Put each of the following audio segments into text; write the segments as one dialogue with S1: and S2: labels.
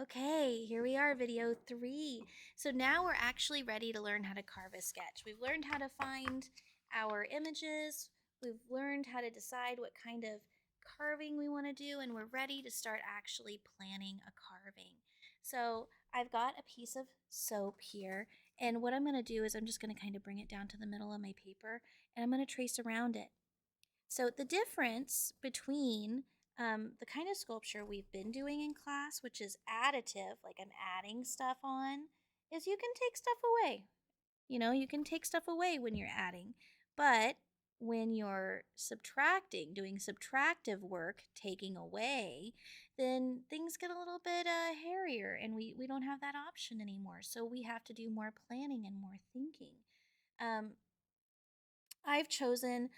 S1: Okay, here we are, video 3. So now we're actually ready to learn how to carve a sketch. We've learned how to find our images, we've learned how to decide what kind of carving we want to do, and we're ready to start actually planning a carving. So I've got a piece of soap here, and what I'm going to do is I'm just going to kind of bring it down to the middle of my paper, and I'm going to trace around it. So the difference between the kind of sculpture we've been doing in class, which is additive, like I'm adding stuff on, is you can take stuff away. You can take stuff away when you're adding, but when you're subtracting, doing subtractive work, taking away, then things get a little bit hairier, and we don't have that option anymore. So we have to do more planning and more thinking. Um, I've chosen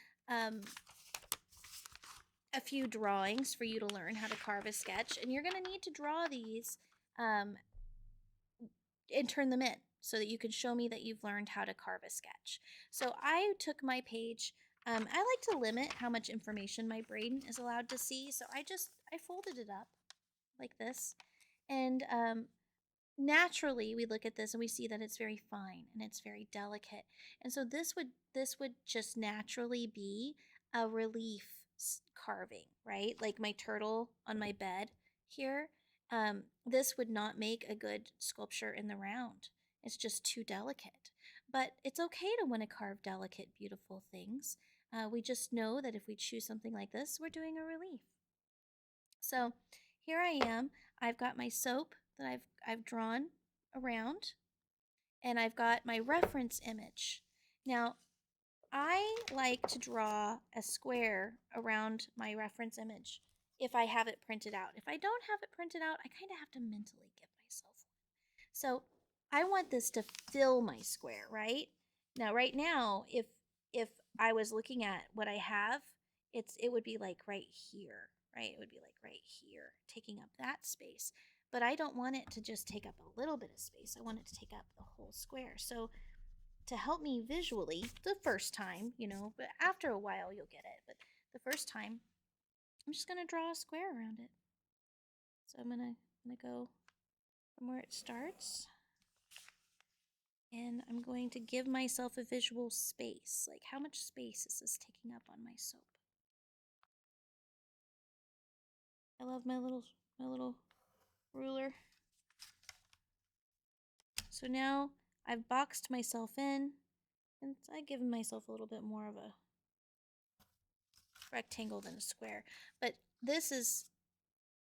S1: a few drawings for you to learn how to carve a sketch, and you're going to need to draw these um, and turn them in so that you can show me that you've learned how to carve a sketch. So I took my page. I like to limit how much information my brain is allowed to see, so I folded it up like this, and naturally we look at this and we see that it's very fine and it's very delicate, and so this would just naturally be a relief carving, right? Like my turtle on my bed here. This would not make a good sculpture in the round. It's just too delicate, but it's okay to want to carve delicate, beautiful things. We just know that if we choose something like this, we're doing a relief. So here I am. I've got my soap that I've drawn around, and I've got my reference image. Now, I like to draw a square around my reference image if I have it printed out. If I don't have it printed out, I kind of have to mentally give myself one. So I want this to fill my square, right? Now, right now, if I was looking at what I have, it would be like right here, right? It would be like right here, taking up that space. But I don't want it to just take up a little bit of space. I want it to take up the whole square. So to help me visually the first time, but after a while you'll get it. But the first time, I'm just going to draw a square around it. So I'm going to go from where it starts, and I'm going to give myself a visual space. Like, how much space is this taking up on my soap? I love my little ruler. So now I've boxed myself in, and I've given myself a little bit more of a rectangle than a square. But this is,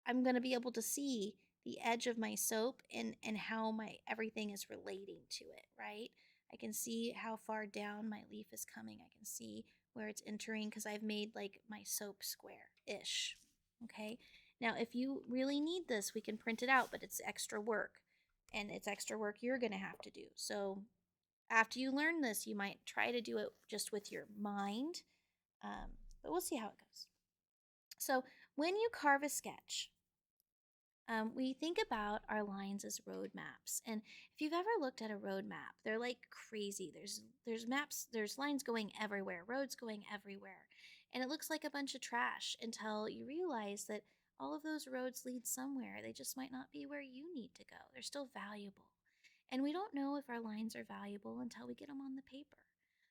S1: I'm going to be able to see the edge of my soap and how my everything is relating to it, right? I can see how far down my leaf is coming. I can see where it's entering because I've made like my soap square-ish. Okay. Now, if you really need this, we can print it out, but it's extra work. And it's extra work you're going to have to do. So after you learn this, you might try to do it just with your mind, but we'll see how it goes. So when you carve a sketch, we think about our lines as road maps. And if you've ever looked at a road map, they're like crazy. There's maps, there's lines going everywhere, roads going everywhere. And it looks like a bunch of trash until you realize that all of those roads lead somewhere. They just might not be where you need to go. They're still valuable. And we don't know if our lines are valuable until we get them on the paper.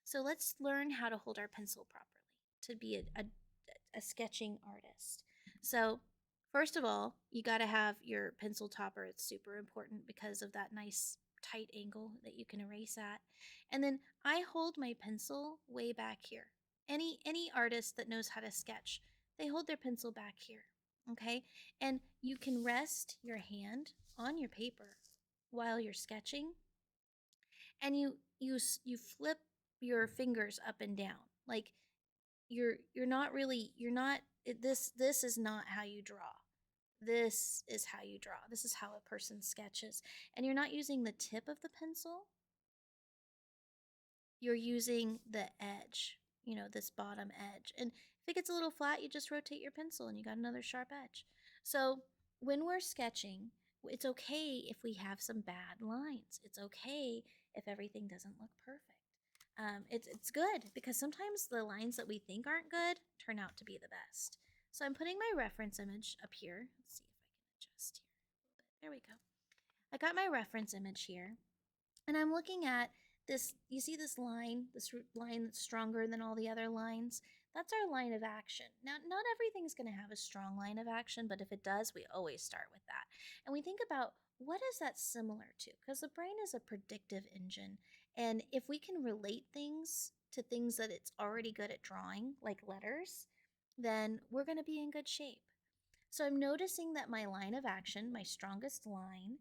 S1: So let's learn how to hold our pencil properly to be a sketching artist. So first of all, you got to have your pencil topper. It's super important because of that nice tight angle that you can erase at. And then I hold my pencil way back here. Any artist that knows how to sketch, they hold their pencil back here. Okay? And you can rest your hand on your paper while you're sketching, and you flip your fingers up and down. Like you're not really you're not this is not how you draw. This is how you draw. This is how a person sketches. And you're not using the tip of the pencil, you're using the edge, this bottom edge. And if it gets a little flat, you just rotate your pencil and you got another sharp edge. So when we're sketching, it's okay if we have some bad lines. It's okay if everything doesn't look perfect. It's good because sometimes the lines that we think aren't good turn out to be the best. So I'm putting my reference image up here. Let's see if I can adjust here. There we go. I got my reference image here, and I'm looking at this. You see this line, line that's stronger than all the other lines? That's our line of action. Now, not everything's going to have a strong line of action, but if it does, we always start with that. And we think about what is that similar to? Because the brain is a predictive engine. And if we can relate things to things that it's already good at drawing, like letters, then we're going to be in good shape. So I'm noticing that my line of action, my strongest line,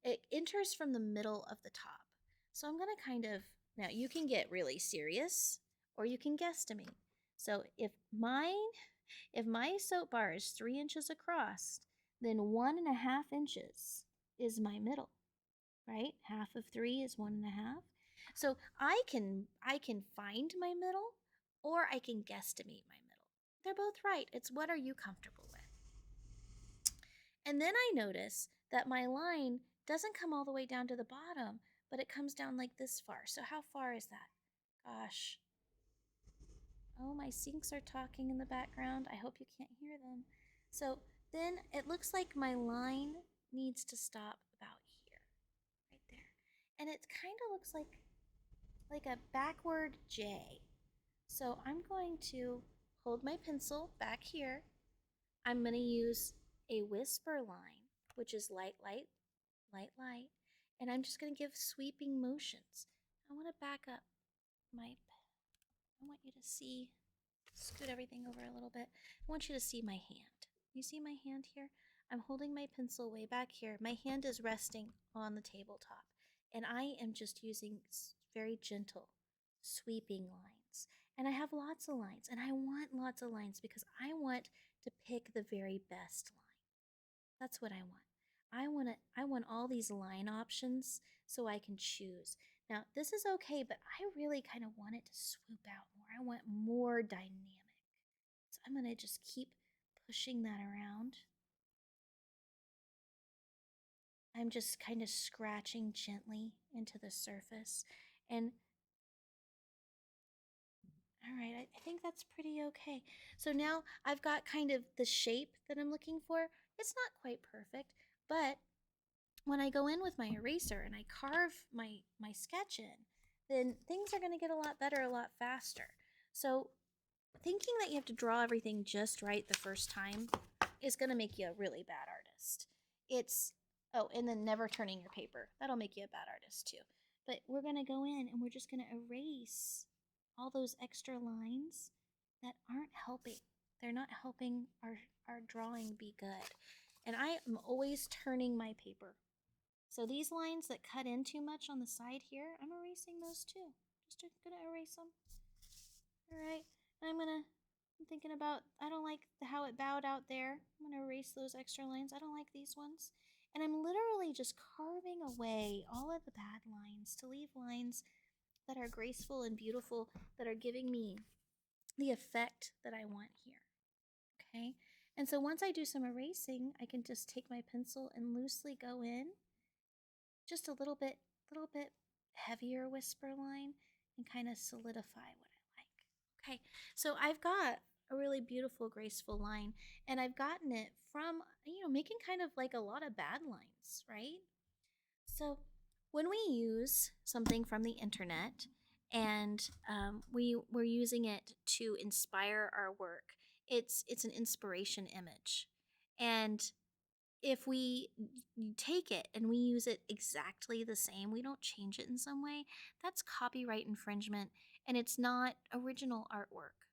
S1: it enters from the middle of the top. So I'm going to now you can get really serious or you can guesstimate. So if my soap bar is 3 inches across, then 1.5 inches is my middle, right? Half of 3 is 1.5. So I can find my middle or I can guesstimate my middle. They're both right. It's what are you comfortable with? And then I notice that my line doesn't come all the way down to the bottom, but it comes down like this far. So how far is that? Gosh. Oh, my sinks are talking in the background. I hope you can't hear them. So then it looks like my line needs to stop about here, right there. And it kind of looks like a backward J. So I'm going to hold my pencil back here. I'm going to use a whisper line, which is light, light, light, light. And I'm just going to give sweeping motions. I want to back up I want you to see, scoot everything over a little bit. I want you to see my hand. You see my hand here? I'm holding my pencil way back here. My hand is resting on the tabletop. And I am just using very gentle, sweeping lines. And I have lots of lines. And I want lots of lines because I want to pick the very best line. That's what I want. I want all these line options so I can choose. Now, this is okay, but I really kind of want it to swoop out more. I want more dynamic. So I'm going to just keep pushing that around. I'm just kind of scratching gently into the surface. And all right, I think that's pretty okay. So now I've got kind of the shape that I'm looking for. It's not quite perfect, but when I go in with my eraser and I carve my sketch in, then things are going to get a lot better a lot faster. So thinking that you have to draw everything just right the first time is going to make you a really bad artist. It's oh, and then never turning your paper. That'll make you a bad artist too. But we're going to go in and we're just going to erase all those extra lines that aren't helping. They're not helping our drawing be good. And I am always turning my paper. So these lines that cut in too much on the side here, I'm erasing those too. Just gonna erase them. All right, and I'm thinking about, I don't like how it bowed out there. I'm gonna erase those extra lines. I don't like these ones. And I'm literally just carving away all of the bad lines to leave lines that are graceful and beautiful, that are giving me the effect that I want here. Okay, and so once I do some erasing, I can just take my pencil and loosely go in just a little bit heavier whisper line and kind of solidify what I like. Okay, so I've got a really beautiful, graceful line, and I've gotten it from, making kind of like a lot of bad lines, right? So when we use something from the internet and we're using it to inspire our work, it's an inspiration image. And if we take it and we use it exactly the same, we don't change it in some way, that's copyright infringement and it's not original artwork.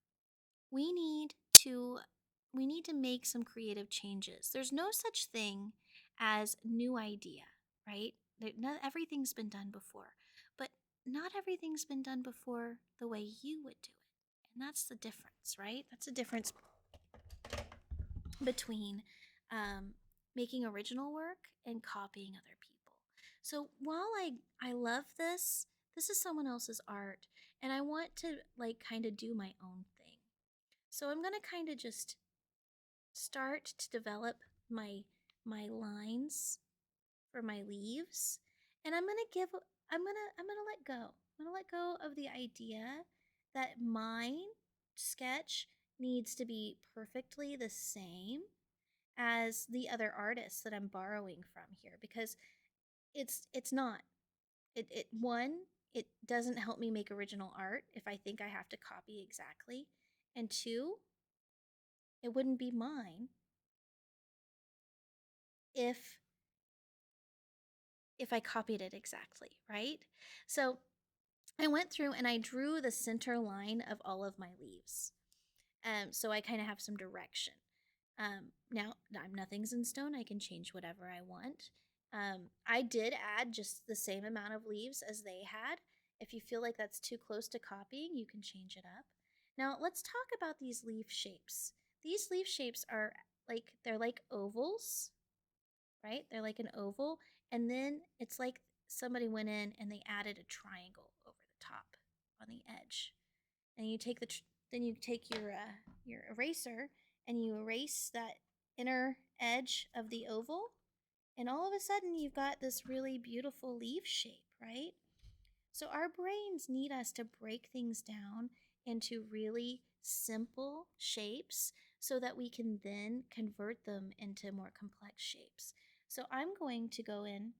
S1: We need to we need to make some creative changes. There's no such thing as new idea, right? Not everything's been done before, but not everything's been done before the way you would do it. And that's the difference, right? That's the difference between making original work and copying other people. So while I love this is someone else's art, and I want to like kind of do my own thing. So I'm gonna kind of just start to develop my lines for my leaves, and I'm gonna let go. I'm gonna let go of the idea that my sketch needs to be perfectly the same as the other artists that I'm borrowing from here, because it's not. It doesn't help me make original art if I think I have to copy exactly. And two, it wouldn't be mine if I copied it exactly, right? So I went through and I drew the center line of all of my leaves. So I kind of have some direction. Now, nothing's in stone. I can change whatever I want. I did add just the same amount of leaves as they had. If you feel like that's too close to copying, you can change it up. Now, let's talk about these leaf shapes. These leaf shapes are they're like ovals, right? They're like an oval, and then it's like somebody went in and they added a triangle over the top on the edge. And you take then you take your eraser and you erase that inner edge of the oval, and all of a sudden you've got this really beautiful leaf shape, right? So our brains need us to break things down into really simple shapes so that we can then convert them into more complex shapes. So I'm going to go in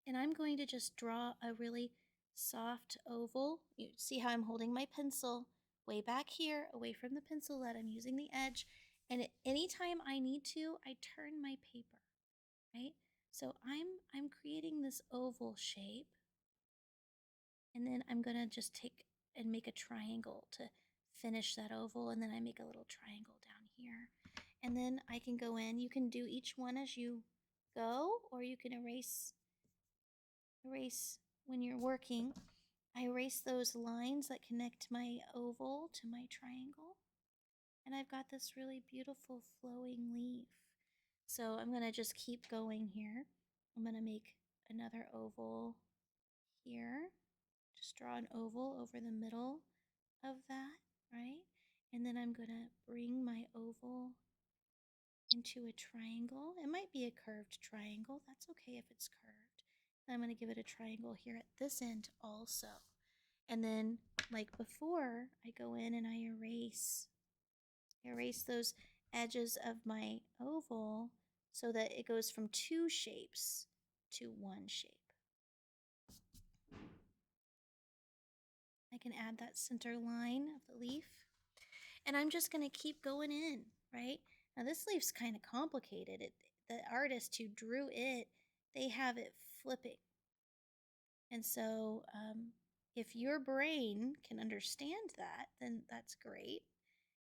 S1: and I'm going to just draw a really soft oval. You see how I'm holding my pencil way back here, away from the pencil lead. I'm using the edge. And anytime I need to, I turn my paper, right? So I'm creating this oval shape, and then I'm gonna just take and make a triangle to finish that oval, and then I make a little triangle down here. And then I can go in, you can do each one as you go, or you can erase when you're working. I erase those lines that connect my oval to my triangle, and I've got this really beautiful flowing leaf. So I'm gonna just keep going here. I'm gonna make another oval here. Just draw an oval over the middle of that, right? And then I'm gonna bring my oval into a triangle. It might be a curved triangle. That's okay if it's curved. And I'm gonna give it a triangle here at this end also. And then, like before, I go in and I erase those edges of my oval so that it goes from two shapes to one shape. I can add that center line of the leaf. And I'm just going to keep going in, right? Now this leaf's kind of complicated. The artist who drew it, they have it flipping. And so if your brain can understand that, then that's great.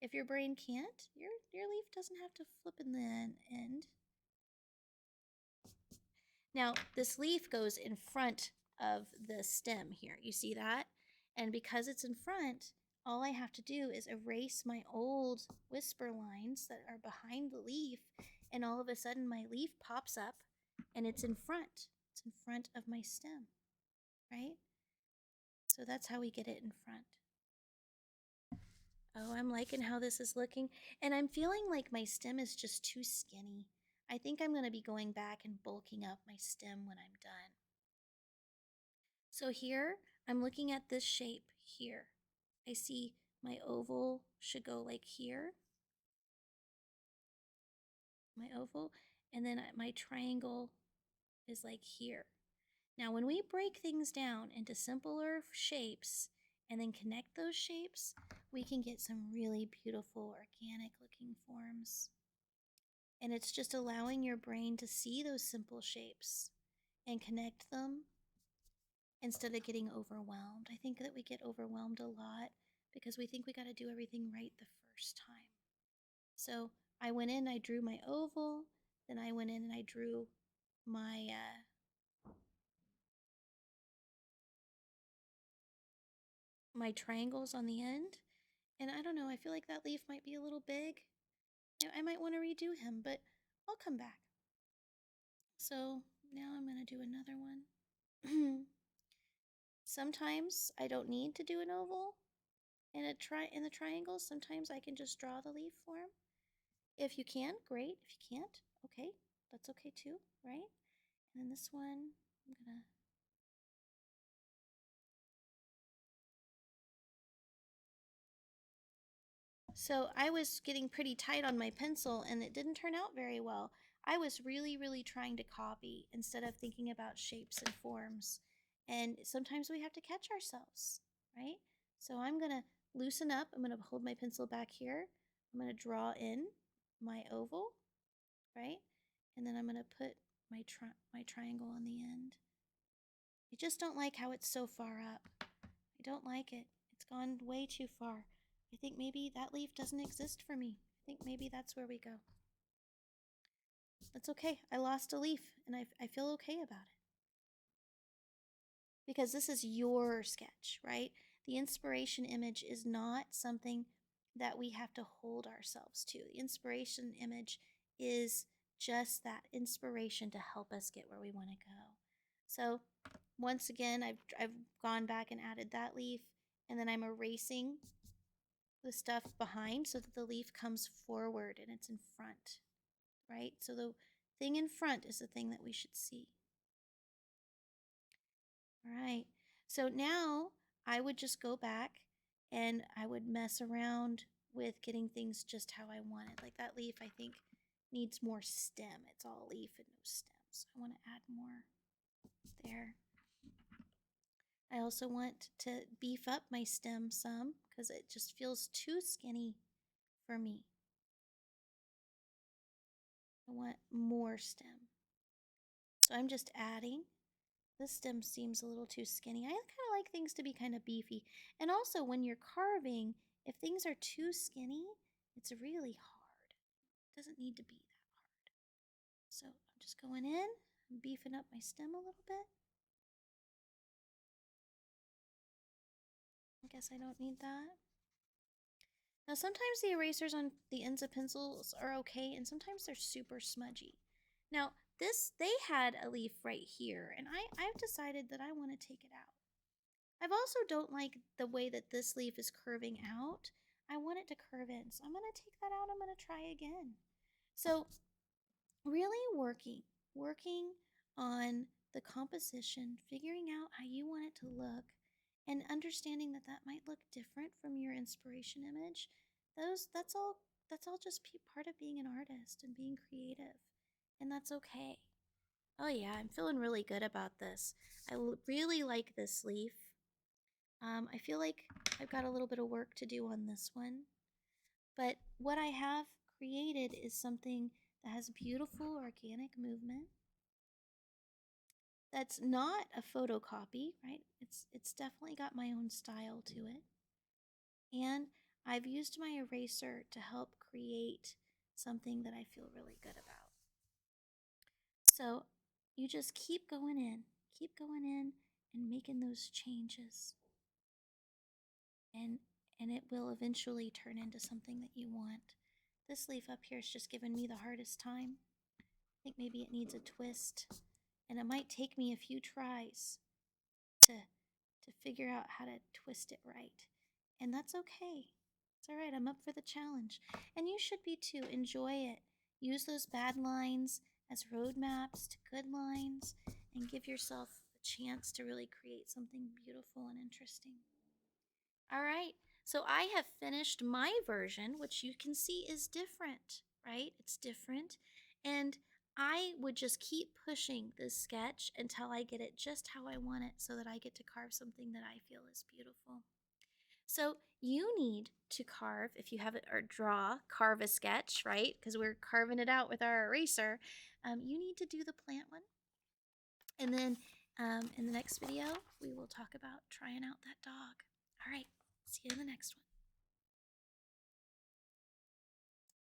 S1: If your brain can't, your leaf doesn't have to flip in the end. Now, this leaf goes in front of the stem here. You see that? And because it's in front, all I have to do is erase my old whisper lines that are behind the leaf, and all of a sudden my leaf pops up and it's in front. It's in front of my stem, right? So that's how we get it in front. Oh, I'm liking how this is looking, and I'm feeling like my stem is just too skinny. I think I'm going to be going back and bulking up my stem when I'm done. So here, I'm looking at this shape here. I see my oval should go like here, my oval, and then my triangle is like here. Now, when we break things down into simpler shapes and then connect those shapes, we can get some really beautiful organic looking forms. And it's just allowing your brain to see those simple shapes and connect them instead of getting overwhelmed. I think that we get overwhelmed a lot because we think we got to do everything right the first time. So I went in, I drew my oval, then I went in and I drew my my triangles on the end. And I don't know, I feel like that leaf might be a little big. I might want to redo him, but I'll come back. So now I'm going to do another one. Sometimes I don't need to do an oval in the triangle. Sometimes I can just draw the leaf form. If you can, great. If you can't, okay, that's okay too, right? And then this one, I'm gonna So I was getting pretty tight on my pencil and it didn't turn out very well. I was really, really trying to copy instead of thinking about shapes and forms. And sometimes we have to catch ourselves, right? So I'm going to loosen up. I'm going to hold my pencil back here. I'm going to draw in my oval, right? And then I'm going to put my triangle on the end. I just don't like how it's so far up. I don't like it. It's gone way too far. I think maybe that leaf doesn't exist for me. I think maybe that's where we go. That's okay. I lost a leaf and I feel okay about it. Because this is your sketch, right? The inspiration image is not something that we have to hold ourselves to. The inspiration image is just that inspiration to help us get where we want to go. So once again, I've gone back and added that leaf, and then I'm erasing the stuff behind so that the leaf comes forward and it's in front, right? So the thing in front is the thing that we should see. All right. So now I would just go back and I would mess around with getting things just how I want it. Like that leaf, I think, needs more stem. It's all leaf and no stems. I want to add more there. I also want to beef up my stem some because it just feels too skinny for me. I want more stem. So I'm just adding. This stem seems a little too skinny. I kind of like things to be kind of beefy. And also when you're carving, if things are too skinny, it's really hard. It doesn't need to be that hard. So I'm just going in, I'm beefing up my stem a little bit. I guess I don't need that. Now sometimes the erasers on the ends of pencils are okay, and sometimes they're super smudgy. Now they had a leaf right here, and I've decided that I want to take it out. I've also don't like the way that this leaf is curving out. I want it to curve in, so I'm going to take that out. I'm going to try again. So really working on the composition, figuring out how you want it to look, and understanding that that might look different from your inspiration image. That's all just part of being an artist and being creative, and that's okay. Oh yeah, I'm feeling really good about this. I really like this leaf. I feel like I've got a little bit of work to do on this one, but what I have created is something that has beautiful organic movement. That's not a photocopy, right? It's definitely got my own style to it. And I've used my eraser to help create something that I feel really good about. So you just keep going in and making those changes. And it will eventually turn into something that you want. This leaf up here is just giving me the hardest time. I think maybe it needs a twist, and it might take me a few tries to figure out how to twist it right. And that's okay. It's all right. I'm up for the challenge. And you should be too. Enjoy it. Use those bad lines as roadmaps to good lines and give yourself a chance to really create something beautiful and interesting. All right. So I have finished my version, which you can see is different, right? It's different. And I would just keep pushing this sketch until I get it just how I want it so that I get to carve something that I feel is beautiful. So you need to carve, if you have it, or carve a sketch, right? Because we're carving it out with our eraser. You need to do the plant one. And then in the next video, we will talk about trying out that dog. All right, see you in the next one.